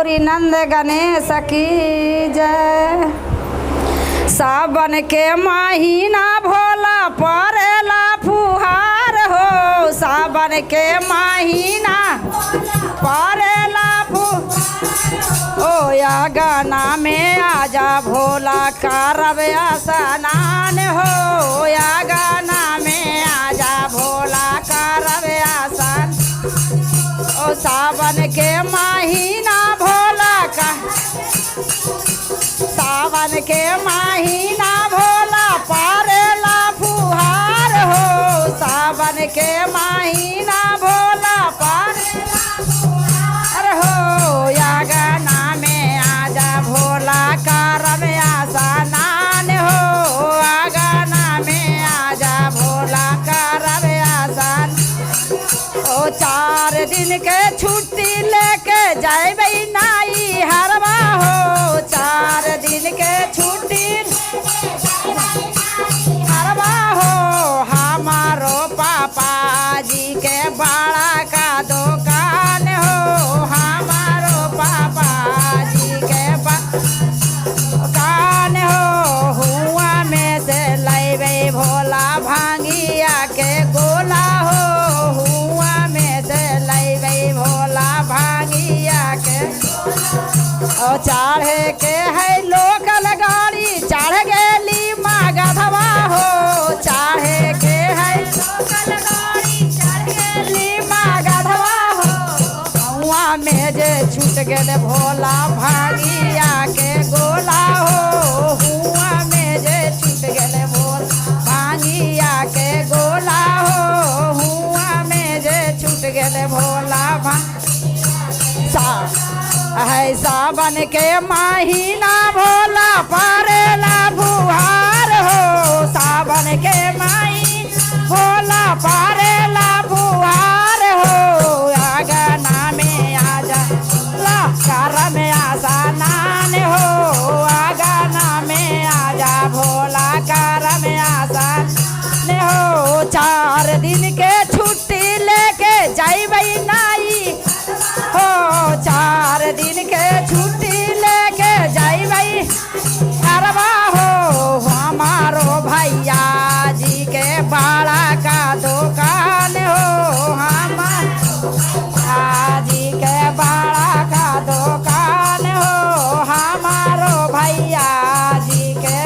गौरी नंद गणेश की जय। सावन के महीना भोला परेला फुहार हो, सावन के महीना परेला फुहार ओ या गाना में आजा भोला करब स्नान हो, या गाना में आजा भोला करब स्नान। ओ सावन के महीना भोला का, सावन के महीना भोला परेला फुहार हो, सावन के महीना भोला परेला फुहार हो, या गाना में आजा भोला करब स्नान हो, या गाना में आजा भोला करब स्नान। ओ 4 दिन के छुट्टी लेके जाबे नाई हरवा हो, 4 दिन के छुट्टी हरवा हो। हमारो पापा जी के बड़ा का दुकान हो, हमारो पापा जी के दुकान हो। हुआ में से लैबे भोला भांगिया के गोला हो, हुआ में से लैबे भोला भांगिया के। और चढ़े के है लोकल गाड़ी चढ़ गेली मागधवा हो, चढ़े के है लोकल गाड़ी चढ़ गेली मागधवा हो। हुआ में जे छूट गेल भोला भांगिया के गोला हो, हुआ में जे छूट गेल भोला भांगिया के गोला हो, हुआ में जे छूट गेल भोला है। सावन के महीना भोला परेला फुहार हो, सावन के महीना भोला परेला फुहार हो, या गाना में आजा ला करब स्नान हो, या गाना में आजा भोला करब स्नान हो। 4 दिन के छुट्टी लेके जाबे नाई हो, 4 दिन के छुट्टी लेके जाबे करवा हो। हमारो भैया जी के बड़ा का दुकान हो, हमार जी के बड़ा का दुकान हो, हमारो भैया जी के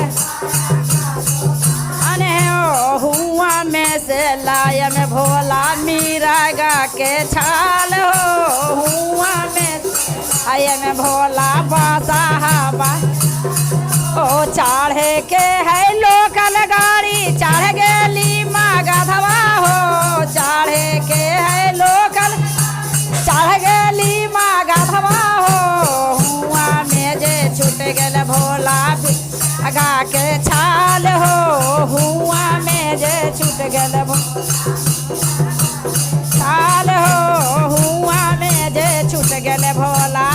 अने हो। हुआ में से लाय में भोला मीरागा के छाल हो, हुआ में आय में भोला बासा हवा। ओ चढ़े के है लोकल गाड़ी चढ़ गेली मागधवा हो, चढ़े के है लोकल चढ़ गेली मागधवा हो। हुआ में जे छूट गेल भोला गा के छाल हो, हुआ में जे छूट गेल छाल हो, हुआ में जे छूट गेल भोला